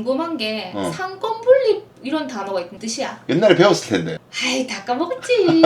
궁금한 게 상권 분립 이런 단어가 있는 뜻이야. 옛날에 배웠을 텐데. 아이 다 까먹었지.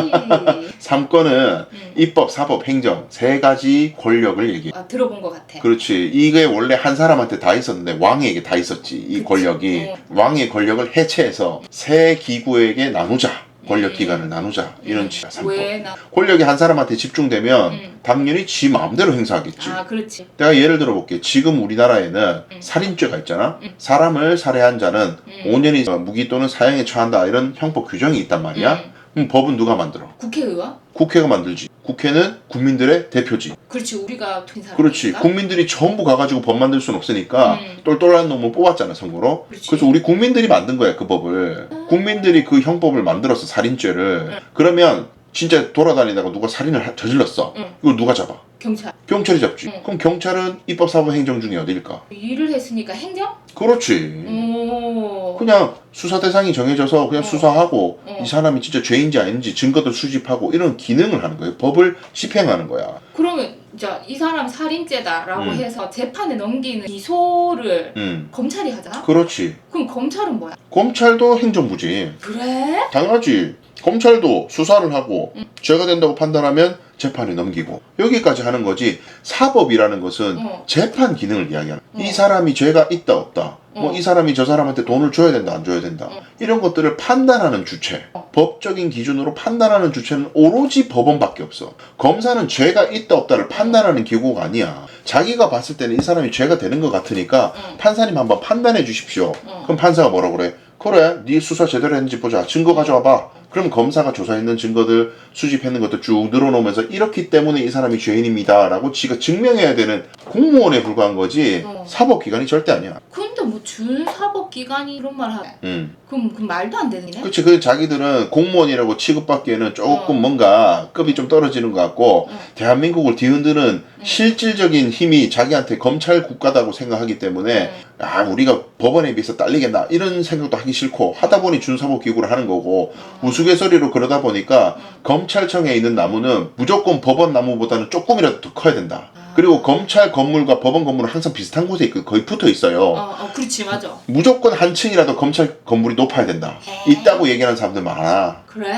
삼권은 입법, 사법, 행정 세 가지 권력을 얘기해. 아, 들어본 것 같아. 그렇지. 이게 원래 한 사람한테 다 있었는데 왕에게 다 있었지. 이 그치. 권력이 왕의 권력을 해체해서 세 기구에게 나누자. 권력 기관을 나누자. 이런 취지야. 삼권. 왜 권력이 한 사람한테 집중되면 당연히 지 마음대로 행사하겠지. 아 그렇지. 내가 예를 들어 볼게. 지금 우리나라에는 살인죄가 있잖아. 사람을 살해한 자는 5년이 무기 또는 사형에 처한다. 이런 형법 규정이 있단 말이야. 그럼 법은 누가 만들어? 국회의원? 국회가 만들지. 국회는 국민들의 대표지. 그렇지 우리가 된 사람. 그렇지. 국민들이 전부 가가지고 법 만들 수는 없으니까 똘똘한 놈을 뽑았잖아 선거로. 그렇지. 그래서 우리 국민들이 만든 거야 그 법을. 국민들이 그 형법을 만들었어 살인죄를. 그러면 진짜 돌아다니다가 누가 살인을 저질렀어. 이걸 누가 잡아? 경찰. 경찰이 잡지. 그럼 경찰은 입법, 사법, 행정 중에 어딜까? 일을 했으니까 행정? 그렇지. 오. 그냥 수사 대상이 정해져서 그냥 수사하고 이 사람이 진짜 죄인지 아닌지 증거들 수집하고 이런 기능을 하는 거예요. 법을 집행하는 거야. 그러면 자, 이 사람 살인죄다라고 해서 재판에 넘기는 기소를 검찰이 하잖아? 그렇지. 그럼 검찰은 뭐야? 검찰도 행정부지. 그래? 당연하지. 검찰도 수사를 하고 죄가 된다고 판단하면 재판에 넘기고 여기까지 하는 거지. 사법이라는 것은 재판 기능을 이야기하는 거야. 이 사람이 죄가 있다 없다 뭐 이 사람이 저 사람한테 돈을 줘야 된다 안 줘야 된다 이런 것들을 판단하는 주체 법적인 기준으로 판단하는 주체는 오로지 법원밖에 없어. 검사는 죄가 있다 없다를 판단하는 기구가 아니야. 자기가 봤을 때는 이 사람이 죄가 되는 것 같으니까 판사님 한번 판단해 주십시오. 그럼 판사가 뭐라 그래? 그래 네 수사 제대로 했는지 보자. 증거 가져와봐. 그럼 검사가 조사했는 증거들 수집했는 것도 쭉 늘어놓으면서 이렇기 때문에 이 사람이 죄인입니다 라고 지가 증명해야 되는 공무원에 불과한 거지 사법기관이 절대 아니야. 근데 뭐 준사법기관이 이런 말 하네. 그럼 그 말도 안 되네. 그치. 그 자기들은 공무원이라고 취급받기에는 조금 뭔가 급이 좀 떨어지는 것 같고 대한민국을 뒤흔드는 실질적인 힘이 자기한테 검찰 국가다고 생각하기 때문에 아 우리가 법원에 비해서 딸리겠나 이런 생각도 하기 싫고 하다 보니 준사법기구를 하는 거고 우스갯소리로 그러다 보니까 검찰청에 있는 나무는 무조건 법원 나무보다는 조금이라도 더 커야 된다. 그리고 검찰 건물과 법원 건물은 항상 비슷한 곳에 있고 거의 붙어 있어요. 그렇지 맞아. 무조건 한 층이라도 검찰 건물이 높아야 된다. 있다고 얘기하는 사람들 많아. 그래?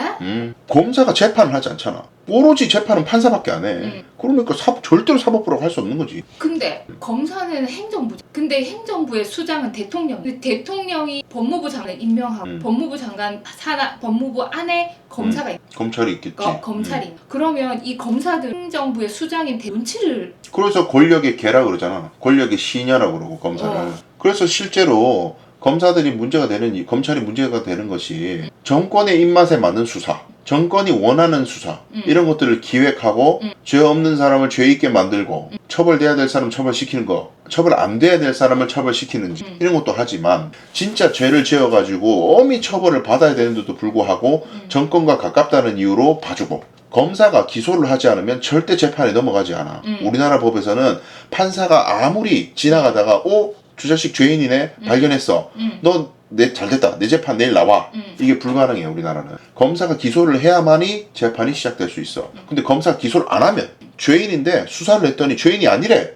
검사가 재판을 하지 않잖아. 오로지 재판은 판사밖에 안 해. 그러니까 절대로 사법부라고 할 수 없는 거지. 근데 검사는 행정부죠. 근데 행정부의 수장은 대통령. 근데 대통령이 법무부 장관을 임명하고 법무부 장관 법무부 안에 검사가 있고 검찰이 있겠지. 검찰이. 그러면 이 검사들 행정부의 수장인 눈치를. 그래서 권력의 개라 그러잖아. 권력의 시녀라고 그러고 검사를. 그래서 실제로 검사들이 문제가 되는 검찰이 문제가 되는 것이 정권의 입맛에 맞는 수사, 정권이 원하는 수사 이런 것들을 기획하고 죄 없는 사람을 죄 있게 만들고 처벌돼야 될 사람 처벌시키는 거, 처벌 안 돼야 될 사람을 처벌시키는지 이런 것도 하지만 진짜 죄를 지어가지고 엄히 처벌을 받아야 되는데도 불구하고 정권과 가깝다는 이유로 봐주고 검사가 기소를 하지 않으면 절대 재판에 넘어가지 않아. 우리나라 법에서는 판사가 아무리 지나가다가 저 자식 죄인이네 발견했어. 너 잘됐다. 내 재판 내일 나와. 이게 불가능해요 우리나라는. 검사가 기소를 해야만이 재판이 시작될 수 있어. 근데 검사가 기소를 안 하면 죄인인데 수사를 했더니 죄인이 아니래.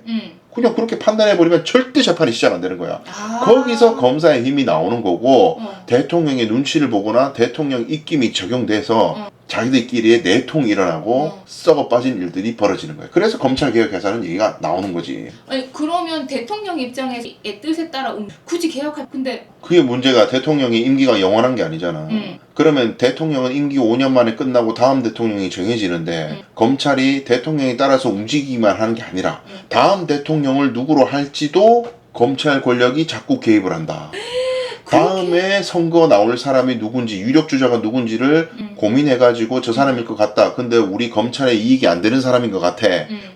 그냥 그렇게 판단해버리면 절대 재판이 시작 안 되는 거야. 거기서 검사의 힘이 나오는 거고 대통령의 눈치를 보거나 대통령 입김이 적용돼서 자기들끼리의 내통이 일어나고 썩어 빠진 일들이 벌어지는 거예요. 그래서 검찰개혁해서는 얘기가 나오는 거지. 아니 그러면 대통령 입장에서의 뜻에 따라 굳이 개혁할 근데 그게 문제가 대통령이 임기가 영원한 게 아니잖아. 그러면 대통령은 임기 5년 만에 끝나고 다음 대통령이 정해지는데 검찰이 대통령에 따라서 움직이기만 하는 게 아니라 다음 대통령을 누구로 할지도 검찰 권력이 자꾸 개입을 한다. 다음에 선거 나올 사람이 누군지 유력 주자가 누군지를 고민해가지고 저 사람일 것 같다. 근데 우리 검찰에 이익이 안 되는 사람인 것 같아.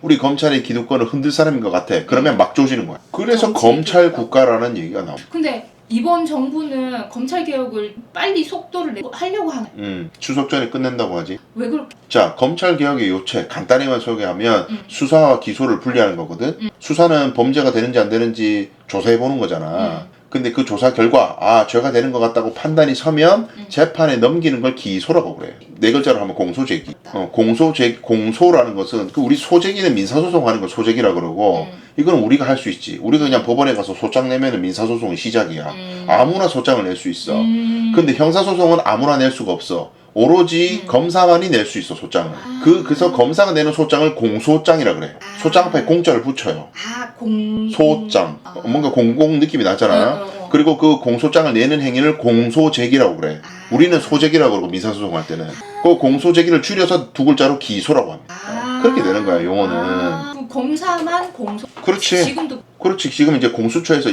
우리 검찰의 기득권을 흔들 사람인 것 같아. 그러면 막 조지는 거야. 그래서 검찰 국가라는 얘기가 나옵니다. 근데 이번 정부는 검찰개혁을 빨리 속도를 내고 하려고 하네. 추석 전에 끝낸다고 하지. 왜 그렇게? 자, 검찰개혁의 요체 간단히만 소개하면 수사와 기소를 분리하는 거거든. 수사는 범죄가 되는지 안 되는지 조사해보는 거잖아. 근데 그 조사 결과 죄가 되는 것 같다고 판단이 서면 재판에 넘기는 걸 기소라고 그래. 네 글자로 하면 공소제기. 공소라는 것은 우리 소제기는 민사소송하는 걸 소제기라 그러고 이건 우리가 할 수 있지. 우리가 그냥 법원에 가서 소장 내면은 민사소송이 시작이야. 아무나 소장을 낼 수 있어. 근데 형사소송은 아무나 낼 수가 없어. 오로지 검사만이 낼 수 있어, 소장을. 그래서 검사가 내는 소장을 공소장이라 그래. 소장 앞에 공자를 붙여요. 소장. 뭔가 공공 느낌이 나잖아. 그리고 그 공소장을 내는 행위를 공소제기라고 그래. 우리는 소제기라고 그러고 민사소송할 때는. 그 공소제기를 줄여서 두 글자로 기소라고 합니다. 그렇게 되는 거야, 용어는. 그럼 검사만 공소. 그렇지. 지금도. 그렇지. 지금 이제 공수처에서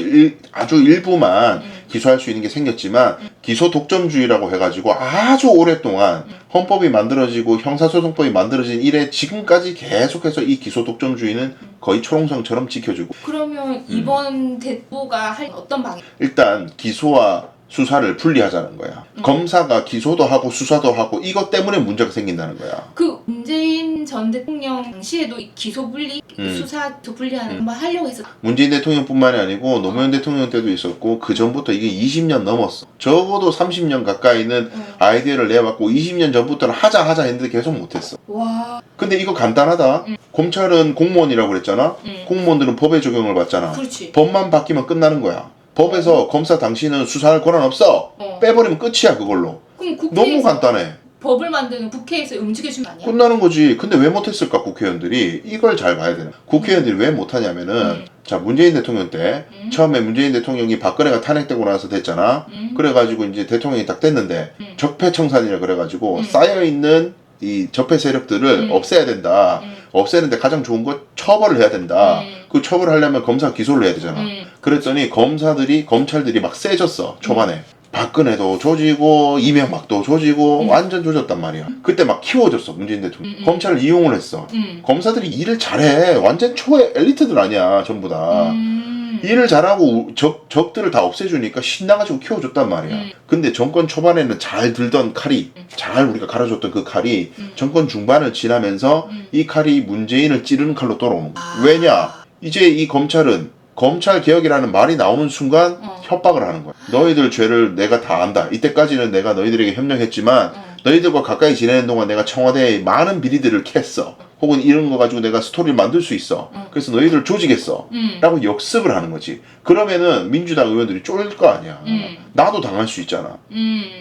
아주 일부만 기소할 수 있는 게 생겼지만 기소 독점주의라고 해가지고 아주 오랫동안 헌법이 만들어지고 형사소송법이 만들어진 이래 지금까지 계속해서 이 기소 독점주의는 거의 초롱성처럼 지켜주고. 그러면 이번 대부가 할 어떤 방향? 일단 기소와 수사를 분리하자는 거야. 검사가 기소도 하고 수사도 하고 이것 때문에 문제가 생긴다는 거야. 그 문재인 전 대통령 당시에도 이 기소 분리, 수사 분리하는 거 하려고 했었. 문재인 대통령뿐만이 아니고 노무현 대통령 때도 있었고 그 전부터 이게 20년 넘었어. 적어도 30년 가까이는 아이디어를 내봤고 20년 전부터는 하자 했는데 계속 못했어. 와. 근데 이거 간단하다. 검찰은 공무원이라고 그랬잖아. 공무원들은 법의 적용을 받잖아. 그렇지. 법만 바뀌면 끝나는 거야. 법에서 검사 당신은 수사할 권한 없어. 빼버리면 끝이야 그걸로. 그럼 너무 국회에서 간단해. 법을 만드는 국회에서 움직여주면 아니야? 끝나는 거지. 근데 왜 못했을까 국회의원들이? 이걸 잘 봐야 되나. 국회의원들이 왜 못하냐면은 자 문재인 대통령 때 처음에 문재인 대통령이 박근혜가 탄핵되고 나서 됐잖아. 그래가지고 이제 대통령이 딱 됐는데 적폐청산이라 그래가지고 쌓여있는 이 적폐 세력들을 없애야 된다. 없애는데 가장 좋은 거 처벌을 해야 된다. 그 처벌을 하려면 검사 기소를 해야 되잖아. 그랬더니 검찰들이 막 세졌어 초반에. 박근혜도 조지고 이명박도 조지고 완전 조졌단 말이야. 그때 막 키워줬어 문재인 대통령. 검찰을 이용을 했어. 검사들이 일을 잘해. 완전 초의 엘리트들 아니야 전부 다. 일을 잘하고 적들을 다 없애주니까 신나가지고 키워줬단 말이야. 근데 정권 초반에는 잘 들던 칼이 잘 우리가 갈아줬던 그 칼이 정권 중반을 지나면서 이 칼이 문재인을 찌르는 칼로 돌아오는 거야. 왜냐? 이제 이 검찰은 검찰 개혁이라는 말이 나오는 순간 협박을 하는 거야. 너희들 죄를 내가 다 안다. 이때까지는 내가 너희들에게 협력했지만 너희들과 가까이 지내는 동안 내가 청와대에 많은 비리들을 캤어. 혹은 이런 거 가지고 내가 스토리를 만들 수 있어. 그래서 너희들 조지겠어. 라고 역습을 하는 거지. 그러면은 민주당 의원들이 쫄릴 거 아니야. 나도 당할 수 있잖아.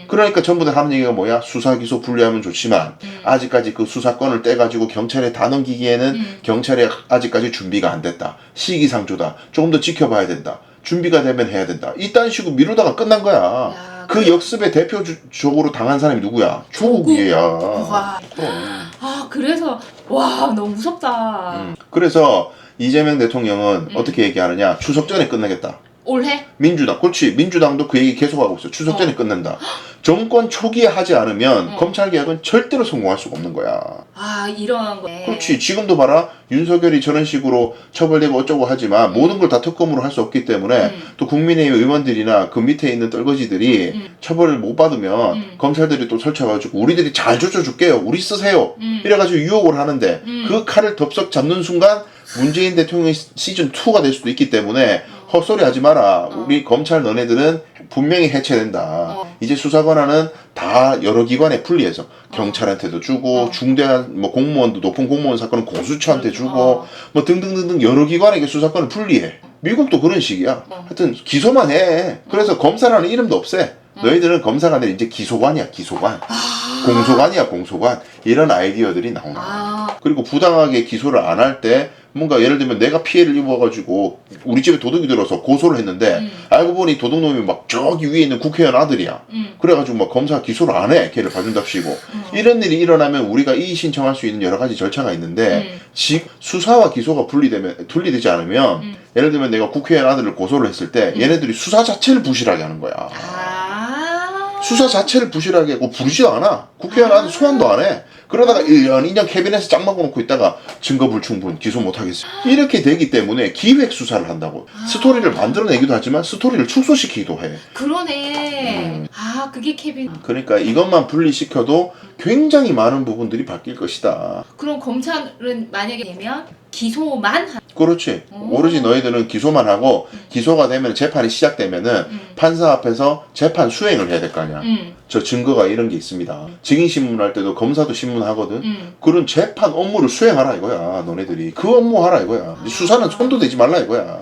그러니까 전부 다 하는 얘기가 뭐야? 수사 기소 분리하면 좋지만 아직까지 그 수사권을 떼가지고 경찰에 다 넘기기에는 경찰이 아직까지 준비가 안 됐다. 시기상조다. 조금 더 지켜봐야 된다. 준비가 되면 해야 된다. 이딴 식으로 미루다가 끝난 거야. 야, 그 역습에 대표적으로 당한 사람이 누구야? 조국이야. 와. 아 그래서 와 너무 무섭다. 그래서 이재명 대통령은 어떻게 얘기하느냐? 추석 전에 끝내겠다. 올해? 민주당, 그렇지. 민주당도 그 얘기 계속하고 있어. 추석 전에 끝낸다. 정권 초기에 하지 않으면 검찰개혁은 절대로 성공할 수가 없는 거야. 아 이런 거네. 그렇지. 지금도 봐라. 윤석열이 저런 식으로 처벌되고 어쩌고 하지만 모든 걸 다 특검으로 할 수 없기 때문에 또 국민의힘 의원들이나 그 밑에 있는 떨거지들이 처벌을 못 받으면 검찰들이 또 설쳐가지고 우리들이 잘 조져줄게요. 우리 쓰세요. 이래가지고 유혹을 하는데 그 칼을 덥석 잡는 순간 문재인 대통령의 시즌2가 될 수도 있기 때문에 헛소리 하지 마라. 우리 검찰 너네들은 분명히 해체된다. 이제 수사 권한은 다 여러 기관에 분리해서 경찰한테도 주고 중대한 뭐 공무원도 높은 공무원 사건은 공수처한테 주고 뭐 등등등등 여러 기관에게 수사권을 분리해. 미국도 그런 식이야. 하여튼 기소만 해. 그래서 검사라는 이름도 없애. 너희들은 검사가 아니라 이제 기소관이야. 기소관. 공소관이야. 공소관. 이런 아이디어들이 나오는 거야. 그리고 부당하게 기소를 안 할 때 뭔가 예를 들면 내가 피해를 입어가지고 우리 집에 도둑이 들어서 고소를 했는데 알고 보니 도둑놈이 막 저기 위에 있는 국회의원 아들이야. 그래가지고 막 검사가 기소를 안 해. 걔를 봐준답시고. 이런 일이 일어나면 우리가 이의 신청할 수 있는 여러 가지 절차가 있는데 수사와 기소가 분리되지 않으면 예를 들면 내가 국회의원 아들을 고소를 했을 때 얘네들이 수사 자체를 부실하게 하는 거야. 수사 자체를 부실하게 하고 부르지도 않아. 국회의원 아들 소환도 안 해. 그러다가 1년, 2년 캐비넷에 짱 막아놓고 있다가 증거 불충분, 기소 못하겠어. 이렇게 되기 때문에 기획 수사를 한다고. 스토리를 만들어내기도 하지만 스토리를 축소시키기도 해. 그러네. 아 그게 케빈. 그러니까 이것만 분리시켜도 굉장히 많은 부분들이 바뀔 것이다. 그럼 검찰은 만약에 되면 기소만 한. 그렇지. 오로지 너희들은 기소만 하고 기소가 되면 재판이 시작되면은 판사 앞에서 재판 수행을 해야 될 거 아니야. 저 증거가 이런 게 있습니다. 증인신문할 때도 검사도 신문 주문하거든. 그런 재판 업무를 수행하라 이거야. 너네들이 그 업무 하라 이거야. 수사는 손도 대지 말라 이거야.